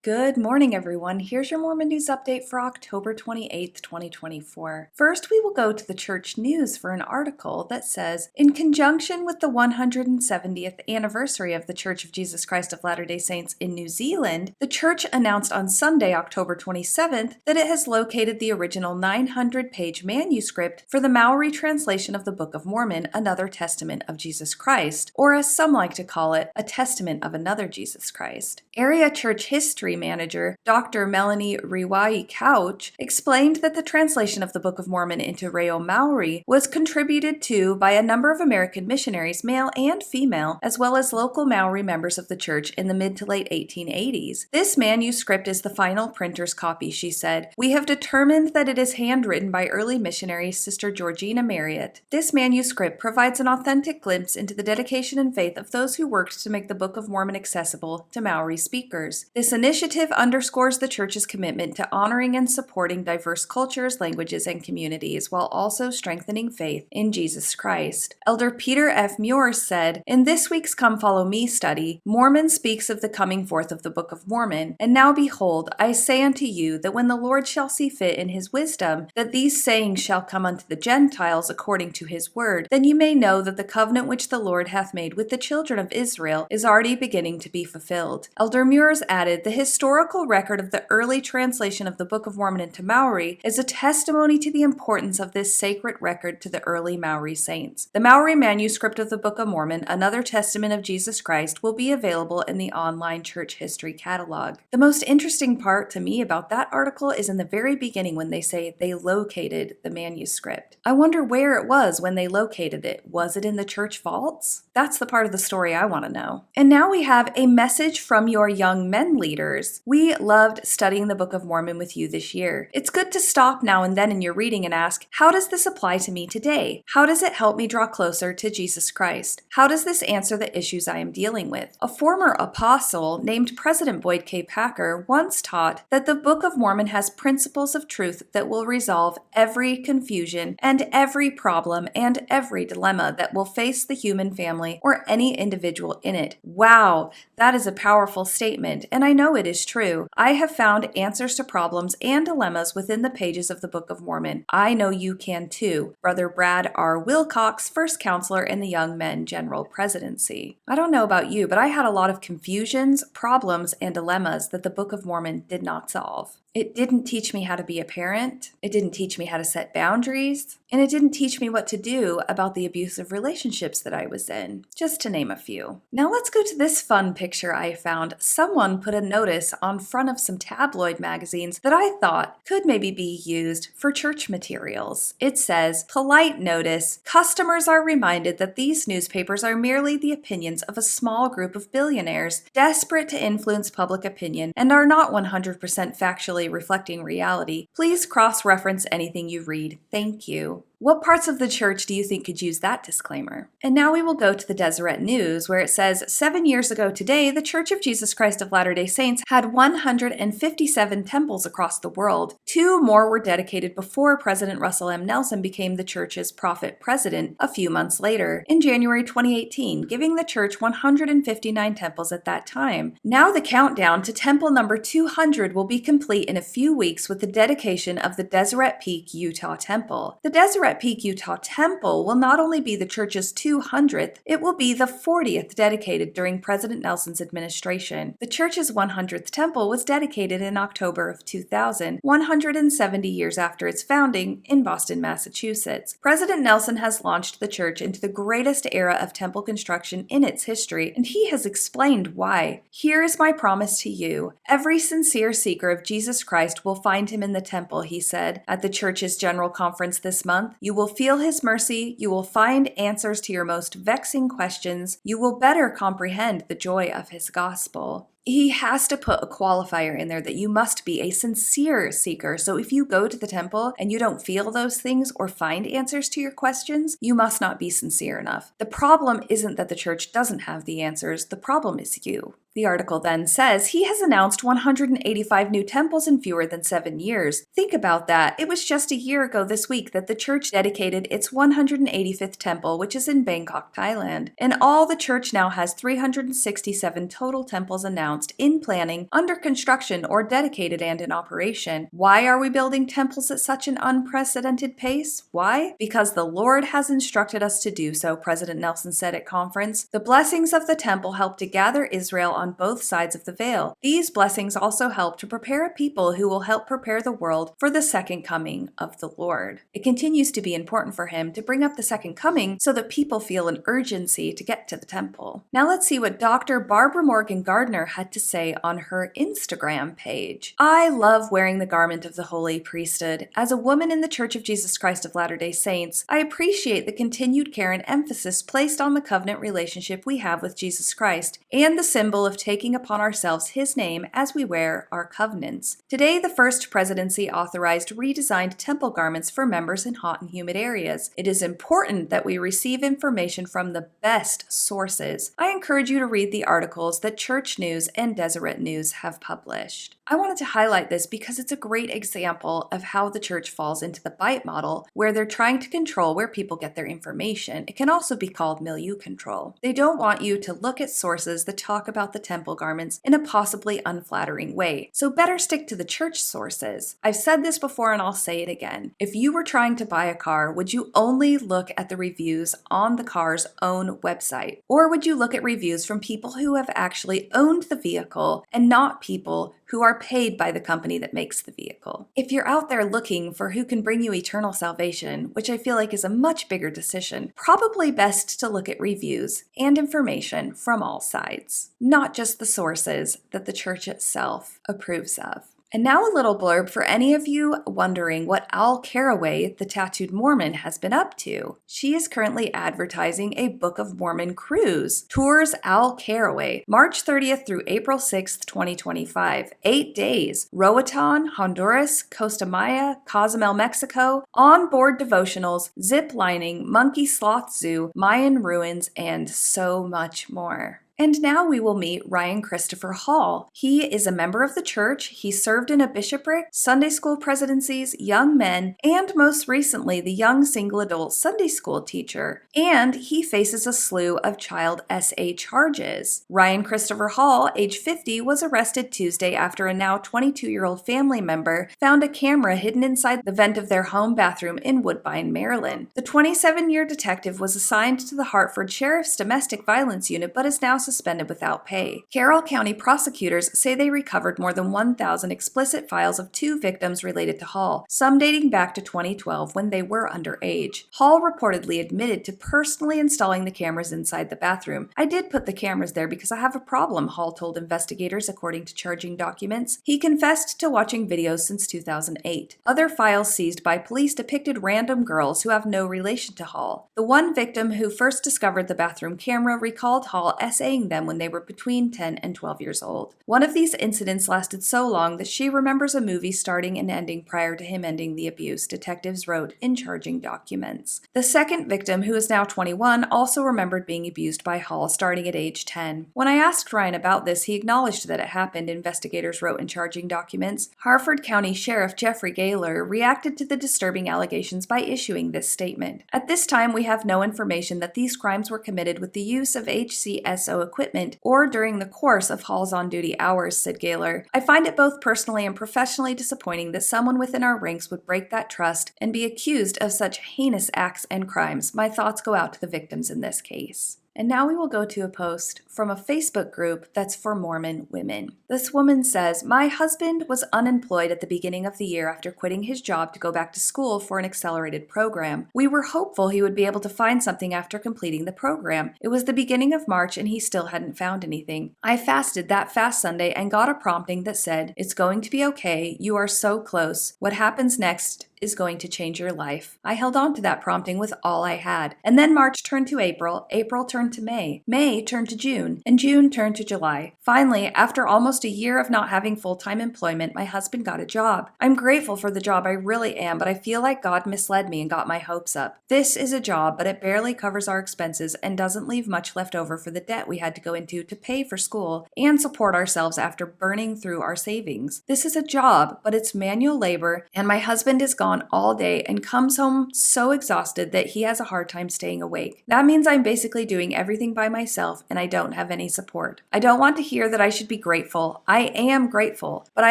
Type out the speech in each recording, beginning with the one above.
Good morning, everyone. Here's your Mormon News Update for October 28th, 2024. First, we will go to the church news for an article that says, in conjunction with the 170th anniversary of the Church of Jesus Christ of Latter-day Saints in New Zealand, the church announced on Sunday, October 27th, that it has located the original 900-page manuscript for the Maori translation of the Book of Mormon, another testament of Jesus Christ, or as some like to call it, a testament of another Jesus Christ. Area Church History Manager Dr. Melanie Riwai Couch explained that the translation of the Book of Mormon into Reo Maori was contributed to by a number of American missionaries, male and female, as well as local Maori members of the church in the mid to late 1880s. This manuscript is the final printer's copy, she said. We have determined that it is handwritten by early missionary Sister Georgina Marriott. This manuscript provides an authentic glimpse into the dedication and faith of those who worked to make the Book of Mormon accessible to Maori speakers. This initiative underscores the church's commitment to honoring and supporting diverse cultures, languages, and communities, while also strengthening faith in Jesus Christ. Elder Peter F. Muir said, in this week's Come Follow Me study, Mormon speaks of the coming forth of the Book of Mormon. And now behold, I say unto you that when the Lord shall see fit in his wisdom, that these sayings shall come unto the Gentiles according to his word, then you may know that the covenant which the Lord hath made with the children of Israel is already beginning to be fulfilled. Elder Muir added, the historical record of the early translation of the Book of Mormon into Maori is a testimony to the importance of this sacred record to the early Maori saints. The Maori manuscript of the Book of Mormon, another testament of Jesus Christ, will be available in the online church history catalog. The most interesting part to me about that article is in the very beginning when they say they located the manuscript. I wonder where it was when they located it. Was it in the church vaults? That's the part of the story I want to know. And now we have a message from your young men leaders. We loved studying the Book of Mormon with you this year. It's good to stop now and then in your reading and ask, how does this apply to me today? How does it help me draw closer to Jesus Christ? How does this answer the issues I am dealing with? A former apostle named President Boyd K. Packer once taught that the Book of Mormon has principles of truth that will resolve every confusion and every problem and every dilemma that will face the human family or any individual in it. Wow, that is a powerful statement, and I know it is true. I have found answers to problems and dilemmas within the pages of the Book of Mormon. I know you can too. Brother Brad R. Wilcox, first counselor in the Young Men General Presidency. I don't know about you, but I had a lot of confusions, problems, and dilemmas that the Book of Mormon did not solve. It didn't teach me how to be a parent. It didn't teach me how to set boundaries. And it didn't teach me what to do about the abusive relationships that I was in, just to name a few. Now let's go to this fun picture I found. Someone put a notice on front of some tabloid magazines that I thought could maybe be used for church materials. It says, polite notice, customers are reminded that these newspapers are merely the opinions of a small group of billionaires desperate to influence public opinion and are not 100% factually reflecting reality. Please cross-reference anything you read. Thank you. What parts of the church do you think could use that disclaimer? And now we will go to the Deseret News, where it says, 7 years ago today, the Church of Jesus Christ of Latter-day Saints had 157 temples across the world. 2 more were dedicated before President Russell M. Nelson became the church's prophet president a few months later, in January 2018, giving the church 159 temples at that time. Now the countdown to temple number 200 will be complete in a few weeks with the dedication of the Deseret Peak, Utah Temple. The Deseret Peak, Utah Temple will not only be the church's 200th, it will be the 40th dedicated during President Nelson's administration. The church's 100th temple was dedicated in October of 2000, 170 years after its founding in Boston, Massachusetts. President Nelson has launched the church into the greatest era of temple construction in its history, and he has explained why. Here is my promise to you. Every sincere seeker of Jesus Christ will find him in the temple, he said at the church's general conference this month. You will feel his mercy. You will find answers to your most vexing questions. You will better comprehend the joy of his gospel. He has to put a qualifier in there that you must be a sincere seeker. So if you go to the temple and you don't feel those things or find answers to your questions, you must not be sincere enough. The problem isn't that the church doesn't have the answers. The problem is you. The article then says he has announced 185 new temples in fewer than 7 years. Think about that. It was just a year ago this week that the church dedicated its 185th temple, which is in Bangkok, Thailand. In all, the church now has 367 total temples announced announced, in planning, under construction, or dedicated and in operation. Why are we building temples at such an unprecedented pace? Why? Because the Lord has instructed us to do so, President Nelson said at conference. The blessings of the temple help to gather Israel on both sides of the veil. These blessings also help to prepare a people who will help prepare the world for the second coming of the Lord. It continues to be important for him to bring up the second coming so that people feel an urgency to get to the temple. Now let's see what Dr. Barbara Morgan Gardner had to say on her Instagram page. I love wearing the garment of the holy priesthood. As a woman in the Church of Jesus Christ of Latter-day Saints, I appreciate the continued care and emphasis placed on the covenant relationship we have with Jesus Christ and the symbol of taking upon ourselves his name as we wear our covenants. Today, the First Presidency authorized redesigned temple garments for members in hot and humid areas. It is important that we receive information from the best sources. I encourage you to read the articles that Church News and Deseret News have published. I wanted to highlight this because it's a great example of how the church falls into the bite model, where they're trying to control where people get their information. It can also be called milieu control. They don't want you to look at sources that talk about the temple garments in a possibly unflattering way, so better stick to the church sources. I've said this before and I'll say it again. If you were trying to buy a car, would you only look at the reviews on the car's own website? Or would you look at reviews from people who have actually owned the vehicle and not people who are paid by the company that makes the vehicle? If you're out there looking for who can bring you eternal salvation, which I feel like is a much bigger decision, probably best to look at reviews and information from all sides, not just the sources that the church itself approves of. And now a little blurb for any of you wondering what Al Carraway, the tattooed Mormon, has been up to. She is currently advertising a Book of Mormon cruise. Tours Al Carraway, March 30th through April 6th, 2025. 8 days. Roatan, Honduras, Costa Maya, Cozumel, Mexico. On-board devotionals, zip lining, monkey sloth zoo, Mayan ruins, and so much more. And now we will meet Ryan Christopher Hall. He is a member of the church. He served in a bishopric, Sunday school presidencies, young men, and most recently the young single adult Sunday school teacher. And he faces a slew of child SA charges. Ryan Christopher Hall, age 50, was arrested Tuesday after a now 22-year-old family member found a camera hidden inside the vent of their home bathroom in Woodbine, Maryland. The 27-year detective was assigned to the Hartford Sheriff's Domestic Violence Unit but is now suspended without pay. Carroll County prosecutors say they recovered more than 1,000 explicit files of 2 victims related to Hall, some dating back to 2012 when they were underage. Hall reportedly admitted to personally installing the cameras inside the bathroom. I did put the cameras there because I have a problem, Hall told investigators according to charging documents. He confessed to watching videos since 2008. Other files seized by police depicted random girls who have no relation to Hall. The one victim who first discovered the bathroom camera recalled Hall essaying them when they were between 10 and 12 years old. One of these incidents lasted so long that she remembers a movie starting and ending prior to him ending the abuse, detectives wrote in charging documents. The second victim, who is now 21, also remembered being abused by Hall starting at age 10. When I asked Ryan about this, he acknowledged that it happened, investigators wrote in charging documents. Harford County Sheriff Jeffrey Gaylor reacted to the disturbing allegations by issuing this statement. At this time, we have no information that these crimes were committed with the use of HCSO equipment or during the course of Hall's on-duty hours, said Gaylor. I find it both personally and professionally disappointing that someone within our ranks would break that trust and be accused of such heinous acts and crimes. My thoughts go out to the victims in this case. And now we will go to a post from a Facebook group that's for Mormon women. This woman says, my husband was unemployed at the beginning of the year after quitting his job to go back to school for an accelerated program. We were hopeful he would be able to find something after completing the program. It was the beginning of March and he still hadn't found anything. I fasted that fast Sunday and got a prompting that said, it's going to be okay, you are so close. What happens next is going to change your life. I held on to that prompting with all I had. And then March turned to April, April turned to May, May turned to June, and June turned to July. Finally, after almost a year of not having full-time employment, my husband got a job. I'm grateful for the job, I really am, but I feel like God misled me and got my hopes up. This is a job, but it barely covers our expenses and doesn't leave much left over for the debt we had to go into to pay for school and support ourselves after burning through our savings. This is a job, but it's manual labor, and my husband is gone on all day and comes home so exhausted that he has a hard time staying awake. That means I'm basically doing everything by myself and I don't have any support. I don't want to hear that I should be grateful. I am grateful, but I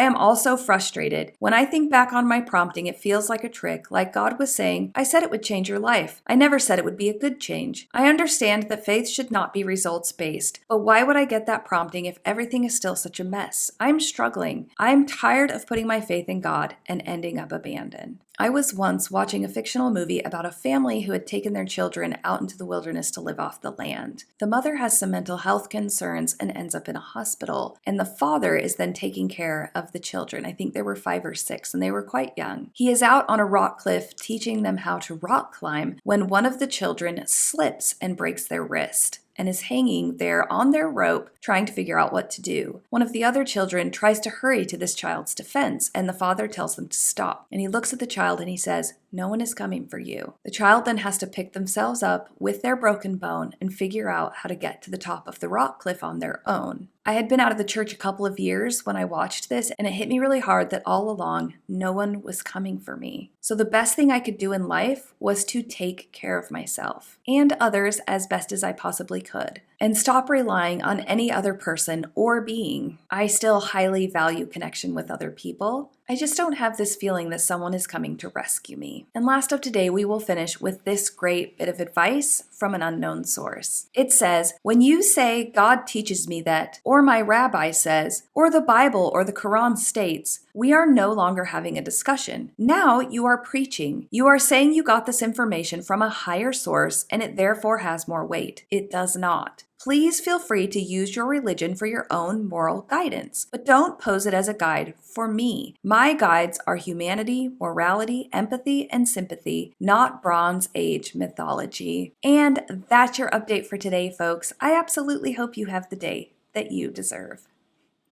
am also frustrated. When I think back on my prompting, it feels like a trick, like God was saying, I said it would change your life. I never said it would be a good change. I understand that faith should not be results-based, but why would I get that prompting if everything is still such a mess? I'm struggling. I'm tired of putting my faith in God and ending up abandoned. I was once watching a fictional movie about a family who had taken their children out into the wilderness to live off the land. The mother has some mental health concerns and ends up in a hospital, and the father is then taking care of the children. I think they were 5 or 6, and they were quite young. He is out on a rock cliff teaching them how to rock climb when one of the children slips and breaks their wrist and is hanging there on their rope trying to figure out what to do. One of the other children tries to hurry to this child's defense, and the father tells them to stop. And he looks at the child and he says, "No one is coming for you." The child then has to pick themselves up with their broken bone and figure out how to get to the top of the rock cliff on their own. I had been out of the church a couple of years when I watched this, and it hit me really hard that all along, no one was coming for me. So the best thing I could do in life was to take care of myself and others as best as I possibly could, and stop relying on any other person or being. I still highly value connection with other people. I just don't have this feeling that someone is coming to rescue me. And last up today, we will finish with this great bit of advice from an unknown source. It says, when you say, God teaches me that, or my rabbi says, or the Bible or the Quran states, we are no longer having a discussion. Now you are preaching. You are saying you got this information from a higher source and it therefore has more weight. It does not. Please feel free to use your religion for your own moral guidance, but don't pose it as a guide for me. My guides are humanity, morality, empathy, and sympathy, not Bronze Age mythology. And that's your update for today, folks. I absolutely hope you have the day that you deserve.